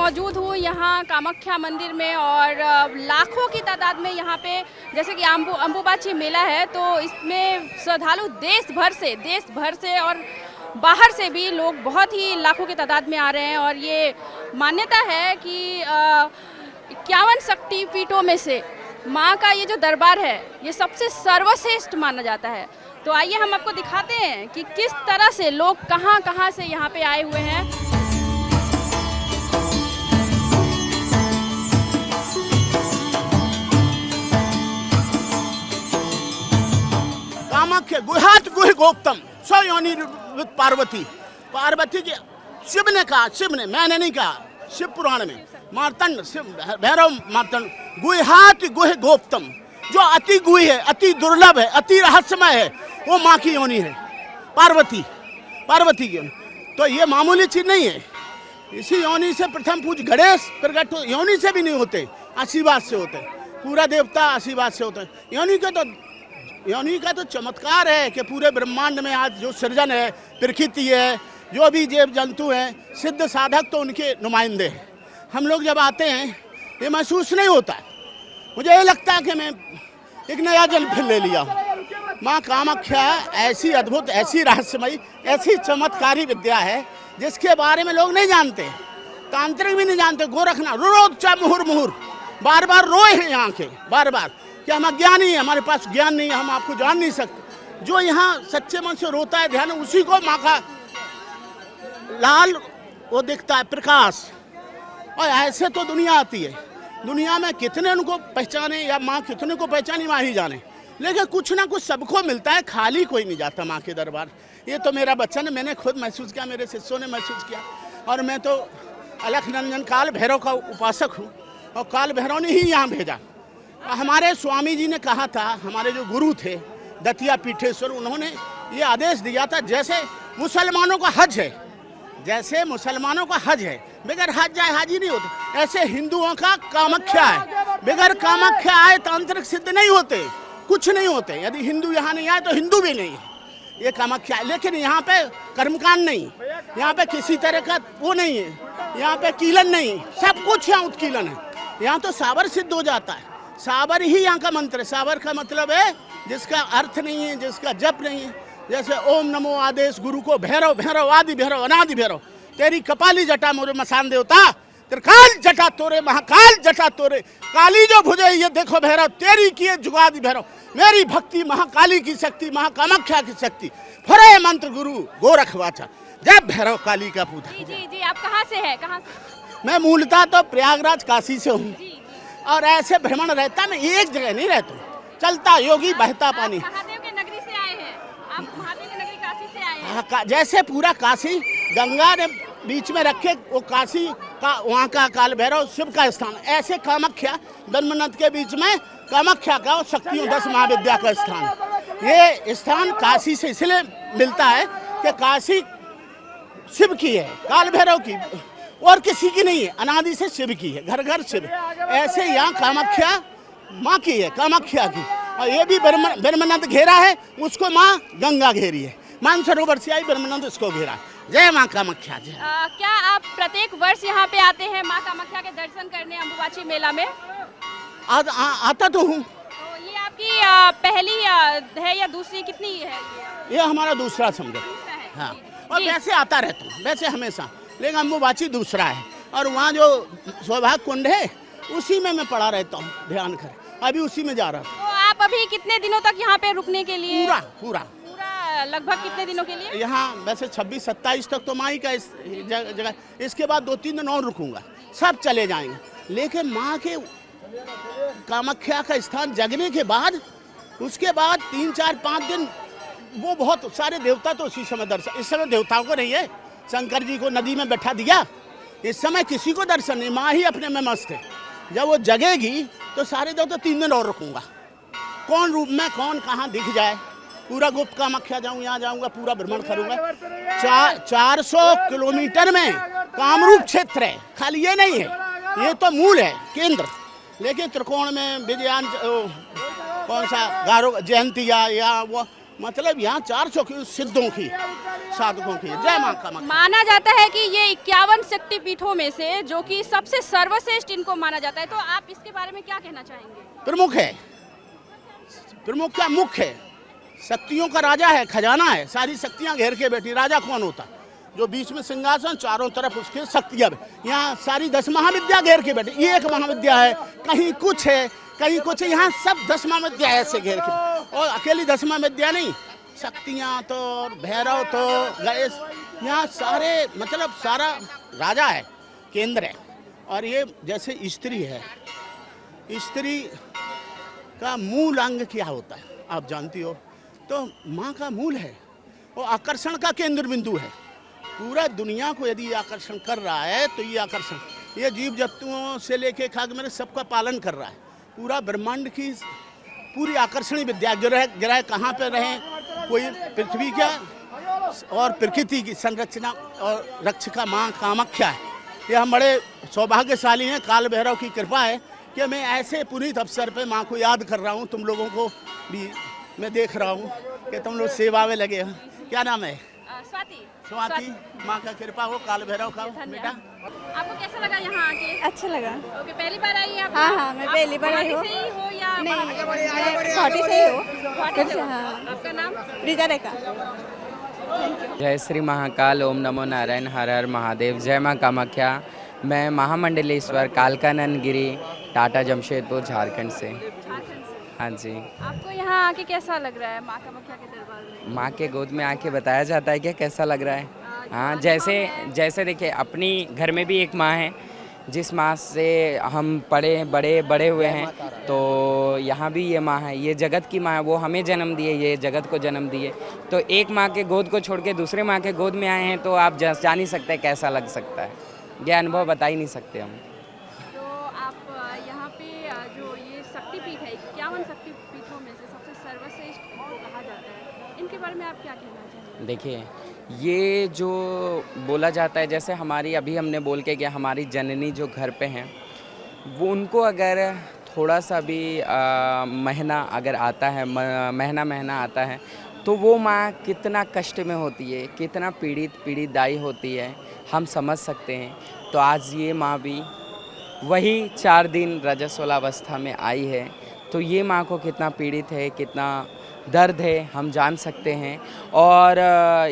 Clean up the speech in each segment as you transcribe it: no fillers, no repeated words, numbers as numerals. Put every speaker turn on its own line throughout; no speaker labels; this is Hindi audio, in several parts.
मौजूद हूँ यहाँ कामाख्या मंदिर में और लाखों की तादाद में यहाँ पे जैसे कि अम्बुबाची मेला है, तो इसमें श्रद्धालु देश भर से और बाहर से भी लोग बहुत ही लाखों की तादाद में आ रहे हैं। और ये मान्यता है कि 51 शक्ति पीठों में से माँ का ये जो दरबार है ये सबसे सर्वश्रेष्ठ माना जाता है। तो आइए हम आपको दिखाते हैं कि किस तरह से लोग कहाँ कहाँ से यहाँ पे आए हुए हैं।
कामाख्या गुहात गुह गोप्तम सो योनि पार्वती। पार्वती की शिव ने कहा, शिव ने, मैंने नहीं कहा, शिव पुराण में मार्तंड भैरव मार्तंड गुहात गुह गोप्तम, जो अति गुह है, अति दुर्लभ है, अति रहस्यमय है, वो माँ की योनि है, पार्वती की योनि। तो ये मामूली चीज नहीं है। इसी योनि से प्रथम पूज गणेश प्रकट योनि से भी नहीं होते, आशीर्वाद से होते। पूरा देवता आशीर्वाद से होते हैं। योनि का तो चमत्कार है कि पूरे ब्रह्मांड में आज जो सृजन है, प्रकृति है, जो भी जीव जंतु हैं, सिद्ध साधक तो उनके नुमाइंदे हैं। हम लोग जब आते हैं ये महसूस नहीं होता, मुझे ये लगता है कि मैं एक नया जन्म फिर ले लिया हूँ। माँ कामाख्या ऐसी अद्भुत, ऐसी रहस्यमयी, ऐसी चमत्कारी विद्या है जिसके बारे में लोग नहीं जानते, तांत्रिक भी नहीं जानते। गोरखनाथ रोज मुहुर मुहुर बार बार रोए हैं यहाँ के, बार बार कि हम अज्ञानी हैं, हमारे पास ज्ञान नहीं है, हम आपको जान नहीं सकते। जो यहाँ सच्चे मन से रोता है ध्यान, उसी को माँ का लाल वो दिखता है प्रकाश। और ऐसे तो दुनिया आती है, दुनिया में कितने उनको पहचाने या माँ कितने को पहचाने माँ ही जाने, लेकिन कुछ ना कुछ सबको मिलता है, खाली कोई नहीं जाता माँ के दरबार। ये तो मेरा वचन है, मैंने खुद महसूस किया, मेरे शिष्यों ने महसूस किया। और मैं तो अलख निरंजन काल भैरव का उपासक हूँ और काल भैरव ने ही यहाँ भेजा। हमारे स्वामी जी ने कहा था, हमारे जो गुरु थे दतिया पीठेश्वर, उन्होंने ये आदेश दिया था, जैसे मुसलमानों का हज है, जैसे मुसलमानों का हज है, बगैर हज जाए हाजी नहीं होते, ऐसे हिंदुओं का कामाख्या है, बगैर कामाख्या आए तांत्रिक सिद्ध नहीं होते, कुछ नहीं होते। यदि हिंदू यहाँ नहीं आए तो हिंदू भी नहीं है, ये कामाख्या है। लेकिन यहाँ पे कर्मकांड नहीं, यहाँ पे किसी तरह का वो नहीं है, यहाँ पे कीलन नहीं, सब कुछ यहाँ उत्कीलन है। यहाँ तो सावर सिद्ध हो जाता है, सावर ही यहाँ का मंत्र है। सावर का मतलब है जिसका अर्थ नहीं है, जिसका जप नहीं है। जैसे ओम नमो आदेश गुरु को भैरव भैरव आदि भैरव अनादि भैरव, तेरी कपाली जटा मोरे मसान देवता, त्रिकाल जटा तोरे महाकाल जटा तोरे, काली जो भुजे ये देखो भैरव, तेरी किए जुगादि भैरव, मेरी भक्ति महाकाली की शक्ति, महाकामाख्या की शक्ति, फरे मंत्र गुरु गोरख वाचा, जय भैरव काली का पूजा।
जी आप कहाँ से है? कहाँ से?
मैं मूलतः तो प्रयागराज काशी से हूँ और ऐसे भ्रमण रहता, मैं एक जगह नहीं रहता, चलता योगी बहता पानी।
महादेव की नगरी से आए हैं आप? महादेव की नगरी काशी से आए हैं?
जैसे पूरा काशी गंगा ने बीच में रखे, वो काशी का वहाँ का काल भैरव शिव का स्थान, ऐसे कामाख्या ब्रह्मनंद के बीच में कामाख्या का शक्तियों 10 महाविद्या का स्थान। ये स्थान काशी से इसलिए मिलता है कि काशी शिव की है, काल भैरव की और किसी की नहीं है, अनादि से शिव की है, घर घर शिव। ऐसे यहाँ कामाख्या माँ की है, कामाख्या की। और ये भी ब्रह्मनंद घेरा है, उसको माँ गंगा घेरी है, मानसरोवर से आई ब्रह्मनंद उसको घेरा है। जय माँ कामाख्या जय।
क्या आप प्रत्येक वर्ष यहाँ पे आते हैं माँ कामाख्या के दर्शन करने अम्बुबाची मेला में?
आता तो हूँ।
तो ये आपकी पहली है या दूसरी, कितनी है?
ये हमारा दूसरा समझो। हाँ, और वैसे आता रहता हूँ, वैसे हमेशा, लेकिन अम्बुबाची दूसरा है। और वहाँ जो सौभाग्य कुंड है उसी में मैं पड़ा रहता हूँ ध्यान कर, अभी उसी में जा रहा हूँ।
तो आप अभी कितने दिनों तक यहाँ पे रुकने के लिए?
पूरा
लगभग कितने दिनों के लिए?
यहाँ वैसे 26-27 तक तो माँ ही का इस जगह, इसके बाद 2-3 दिन और रुकूंगा, सब चले जाएंगे। लेकिन माँ के कामाख्या का स्थान जगने के बाद, उसके बाद 3-4-5 दिन वो बहुत सारे देवता तो उसी समय दर्शन, इस समय देवताओं को नहीं है, शंकर जी को नदी में बैठा दिया, इस समय किसी को दर्शन नहीं, माँ ही अपने में मस्त है। जब वो जगेगी तो सारे देवता 3 दिन और रुकूंगा, कौन रूप में कौन कहाँ दिख जाए, पूरा गुप्त कामाख्या जाऊँ, यहाँ जाऊँगा, पूरा भ्रमण करूँगा। 400 किलोमीटर में कामरूप क्षेत्र है, खाली ये नहीं है, ये तो मूल है केंद्र। लेकिन त्रिकोण में विजयान कौन सा गारो जयंतिया या वो मतलब यहाँ 400 की सिद्धों की, साधकों की। जय माँ कामाख्या।
माना जाता है कि ये 51 शक्तिपीठों में से जो कि सबसे सर्वश्रेष्ठ इनको माना जाता है, तो आप इसके बारे में क्या कहना चाहेंगे?
प्रमुख है, प्रमुख क्या, मुख्य है, शक्तियों का राजा है, खजाना है, सारी शक्तियां घेर के बैठी। राजा कौन होता है? जो बीच में सिंहासन, चारों तरफ उसके शक्तियां। यहाँ सारी 10 महाविद्या घेर के बैठी। ये एक महाविद्या है, कहीं कुछ है, कहीं कुछ है, यहाँ सब 10 महाविद्या ऐसे घेर के। और अकेली 10 महाविद्या नहीं, शक्तियाँ तो, भैरव तो, गणेश, यहाँ सारे, मतलब सारा राजा है, केंद्र है। और ये जैसे स्त्री है, स्त्री का मूल अंग क्या होता है आप जानती हो, तो माँ का मूल है, वो आकर्षण का केंद्र बिंदु है। पूरा दुनिया को यदि आकर्षण कर रहा है तो ये आकर्षण, ये जीव जंतुओं से लेके खाग मेरे सबका पालन कर रहा है। पूरा ब्रह्मांड की पूरी आकर्षणी विद्या, ग्रह कहाँ पे रहें, कोई पृथ्वी का और प्रकृति की संरचना और रक्षिका माँ कामाख्या है। ये हम बड़े सौभाग्यशाली हैं, काल भैरव की कृपा है कि मैं ऐसे पुनीत अवसर पे माँ को याद कर रहा हूँ। तुम लोगों को भी मैं देख रहा हूँ कि तुम लोग सेवा में लगे हो। क्या नाम है?
स्वाति।
स्वाति, माँ का कृपा हो, काल भैरव का हो बेटा।
आपको कैसा लगा यहाँ आके?
अच्छा लगा।
ओके, पहली बार आई हैं आप?
हाँ हाँ, मैं पहली बार आई हूँ।
गुवाहाटी से ही हो या
नहीं,
बाहर?
मैं गुवाहाटी से ही हूँ।
गुवाहाटी से हो।
हाँ।
आपका नाम?
रिजा रेखा।
जय श्री महाकाल, ओम नमो नारायण, हर हर महादेव, जय माँ कामाख्या। मैं महामंडलेश्वर कालकानंद गिरी, टाटा जमशेदपुर, झारखंड से।
झारखंड से।
हाँ जी।
आपको यहाँ आके कैसा लग रहा है माँ कामाख्या के दरबार में?
माँ के गोद में आके बताया जाता है कि कैसा लग रहा है। हाँ, जैसे देखिए, अपनी घर में भी एक माँ है जिस माँ से हम बड़े हुए हैं, तो यहाँ भी ये माँ है, ये जगत की माँ है, वो हमें जन्म दिए, ये जगत को जन्म दिए। तो एक माँ के गोद को छोड़ के दूसरे माँ के गोद में आए हैं, तो आप जान ही सकते हैं कैसा लग सकता है। ये अनुभव बता ही नहीं सकते हम।
तो आप यहाँ पे जो ये शक्तिपीठ है, 51 शक्तिपीठों में से सबसे सर्वश्रेष्ठ इनको कहा जाता है, इनके बारे में आप क्या कहना चाहेंगे?
देखिए, ये जो बोला जाता है, जैसे हमारी अभी हमने बोल के गया, हमारी जननी जो घर पे हैं, वो उनको अगर थोड़ा सा भी महीना अगर आता है, महीना आता है, तो वो माँ कितना कष्ट में होती है, कितना पीड़ितदायी होती है, हम समझ सकते हैं। तो आज ये माँ भी वही 4 दिन रजस्वलावस्था में आई है, तो ये माँ को कितना पीड़ित है, कितना दर्द है, हम जान सकते हैं। और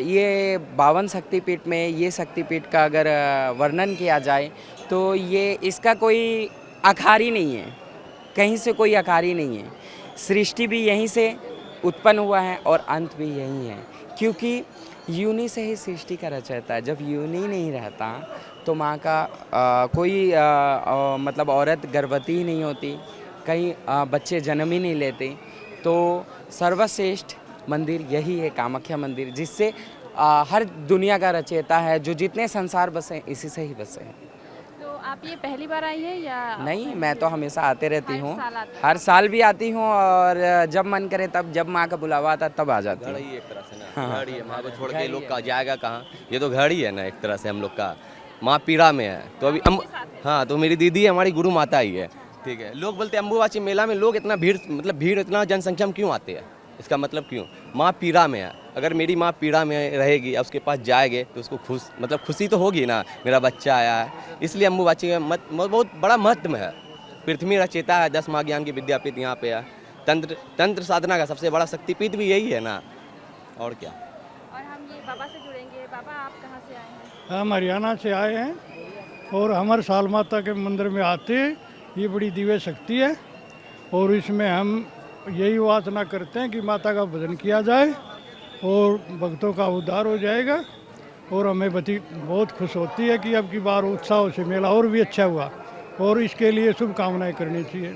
ये 52 शक्तिपीठ में ये शक्तिपीठ का अगर वर्णन किया जाए तो ये इसका कोई आकार ही नहीं है, कहीं से कोई आकार ही नहीं है। सृष्टि भी यहीं से उत्पन्न हुआ है और अंत भी यही है, क्योंकि यूनि से ही सृष्टि का रचयिता है। जब यूनि नहीं रहता तो माँ का कोई मतलब औरत गर्भवती ही नहीं होती, कहीं बच्चे जन्म ही नहीं लेते। तो सर्वश्रेष्ठ मंदिर यही है, कामाख्या मंदिर, जिससे हर दुनिया का रचयिता है, जो जितने संसार बसे इसी से ही बसे हैं।
तो आप ये पहली बार आई हैं या?
नहीं, मैं तो हमेशा आते रहती हूँ,
साल आते हैं?
हर साल भी आती हूँ, और जब मन करे तब, जब माँ का बुलावा आता तब आ जाती
घर
हूँ।
ही एक तरह से ना, घर ही है। माँ को छोड़ के लोग का जाएगा कहाँ? ये तो घर ही है ना एक तरह से हम लोग का। माँ पीड़ा में है, तो अभी हाँ, तो मेरी दीदी हमारी गुरु माता ही है, ठीक है। लोग बोलते हैं अम्बुबाची मेला में लोग इतना भीड़ इतना जनसंख्या में क्यों आते हैं? इसका मतलब क्यों? माँ पीड़ा में है। अगर मेरी माँ पीड़ा में रहेगी, उसके पास जाएंगे तो उसको खुशी तो होगी ना, मेरा बच्चा आया है। इसलिए अम्बुबाची का बहुत बड़ा महत्व है। पृथ्वी रचयिता है, 10 महाज्ञान की विद्यापीठ यहाँ पे है। तंत्र साधना का सबसे बड़ा शक्तिपीठ भी यही है ना, और क्या।
और हम ये बाबा से जुड़ेंगे। बाबा, आप कहाँ से आए हैं?
हम हरियाणा से आए हैं और हमारे साल माता के मंदिर में आते हैं। ये बड़ी दिव्य शक्ति है और इसमें हम यही वासना करते हैं कि माता का भजन किया जाए और भक्तों का उद्धार हो जाएगा। और हमें बहुत खुश होती है कि अब की बार उत्साह से मेला और भी अच्छा हुआ, और इसके लिए शुभकामनाएं करनी चाहिए।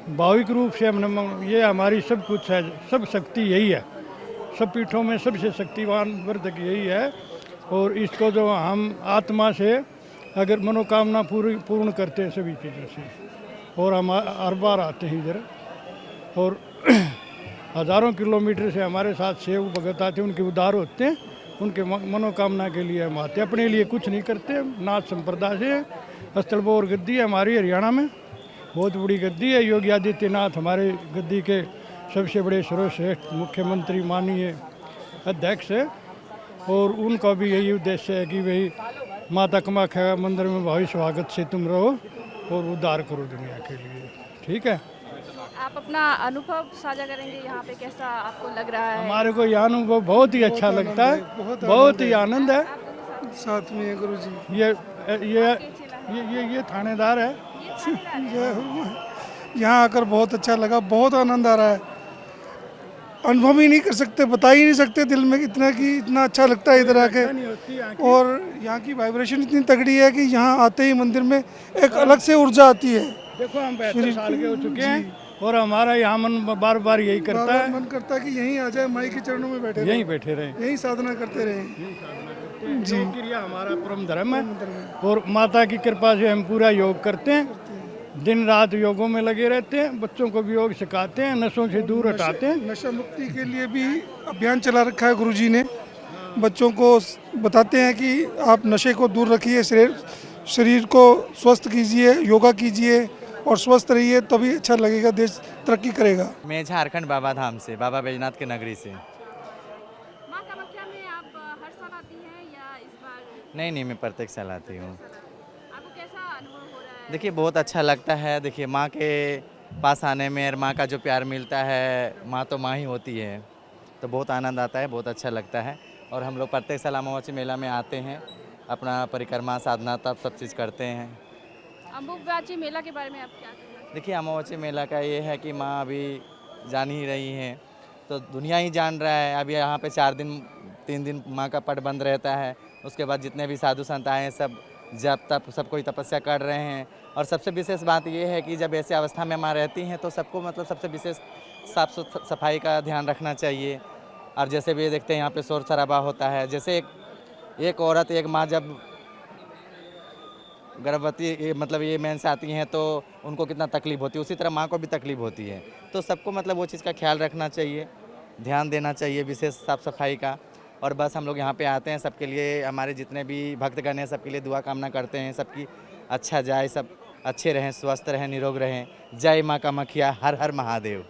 भाविक रूप से हमने ये हमारी सब कुछ है, सब शक्ति यही है। सब पीठों में सबसे शक्तिवान वर्धक यही है, और इसको जो हम आत्मा से अगर मनोकामना पूर्ण करते हैं सभी चीज़ों से, और हम हर बार आते हैं इधर, और हज़ारों किलोमीटर से हमारे साथ सेव भगत आते हैं, उनके उद्धार होते हैं। उनके मनोकामना के लिए हम आते हैं, अपने लिए कुछ नहीं करते। नाथ संप्रदाय से स्थलबोर गद्दी है हमारी हरियाणा में, बहुत बड़ी गद्दी है। योगी आदित्यनाथ हमारे गद्दी के सबसे बड़े सर्वश्रेष्ठ मुख्यमंत्री माननीय अध्यक्ष है, और उनका भी यही उद्देश्य है कि भाई माता कामाख्या मंदिर में भावी स्वागत से तुम रहो और उद्धार करो दुनिया के लिए। ठीक है,
आप अपना अनुभव साझा करेंगे यहाँ पे, कैसा आपको लग रहा है?
हमारे को यह अनुभव बहुत ही अच्छा लगता है, बहुत ही आनंद है।
साथ में है गुरु जी।
ये थानेदार है।
यहाँ आकर बहुत अच्छा लगा, बहुत आनंद आ रहा है, अनुभव ही नहीं कर सकते, बता ही नहीं सकते दिल में इतना कि इतना अच्छा लगता है इधर आके। और यहाँ की वाइब्रेशन इतनी तगड़ी है कि यहाँ आते ही मंदिर में एक अलग से ऊर्जा आती है।
देखो हम 72 साल के हो चुके हैं और हमारा यहाँ मन बार बार यही करता है,
मन करता है कि यहीं आ जाए, माई के चरणों में बैठे
यहीं बैठे रहे,
यहीं साधना करते रहे
जी। यह हमारा परम धर्म है और माता की कृपा से हम पूरा योग करते हैं, दिन रात योगों में लगे रहते हैं, बच्चों को भी योग सिखाते हैं, नशों से दूर हटाते हैं।
नशा मुक्ति के लिए भी अभियान चला रखा है गुरुजी ने। बच्चों को बताते हैं कि आप नशे को दूर रखिए, शरीर को स्वस्थ कीजिए, योगा कीजिए और स्वस्थ रहिए, तभी अच्छा लगेगा, देश तरक्की करेगा।
मैं झारखंड बाबा धाम से, बाबा बैजनाथ के नगरी से।
माँ कामाख्या में आप हर साल आती हैं या इस बार?
नहीं, मैं प्रत्येक साल आती हूँ।
आपको कैसा अनुभव हो रहा है?
देखिए बहुत अच्छा लगता है। देखिए माँ के पास आने में और माँ का जो प्यार मिलता है, माँ तो माँ ही होती है, तो बहुत आनंद आता है, बहुत अच्छा लगता है। और हम लोग प्रत्येक साल अमावस्या मेला में आते हैं, अपना परिक्रमा साधना तब सब चीज़ करते हैं।
अम्बुबाची मेला के बारे में आप क्या कहेंगे?
देखिए अमावस्या मेला का ये है कि माँ अभी जान ही रही हैं, तो दुनिया ही जान रहा है। अभी यहाँ पे 3 दिन माँ का पट बंद रहता है, उसके बाद जितने भी साधु संत आए हैं सब जब तक सब कोई तपस्या कर रहे हैं। और सबसे विशेष बात ये है कि जब ऐसी अवस्था में माँ रहती हैं तो सबको मतलब सबसे विशेष साफ सफाई का ध्यान रखना चाहिए। और जैसे भी देखते हैं यहाँ पे शोर शराबा होता है, जैसे एक औरत एक माँ जब गर्भवती मतलब ये मेंस आती हैं तो उनको कितना तकलीफ होती है, उसी तरह माँ को भी तकलीफ होती है। तो सबको मतलब वो चीज़ का ख्याल रखना चाहिए, ध्यान देना चाहिए विशेष साफ़ सफाई का। और बस हम लोग यहाँ पे आते हैं, सबके लिए हमारे जितने भी भक्तगण हैं सबके लिए दुआ कामना करते हैं, सबकी अच्छा जाए, सब अच्छे रहें, स्वस्थ रहें, निरोग रहें। जय माँ कामाख्या, हर हर महादेव।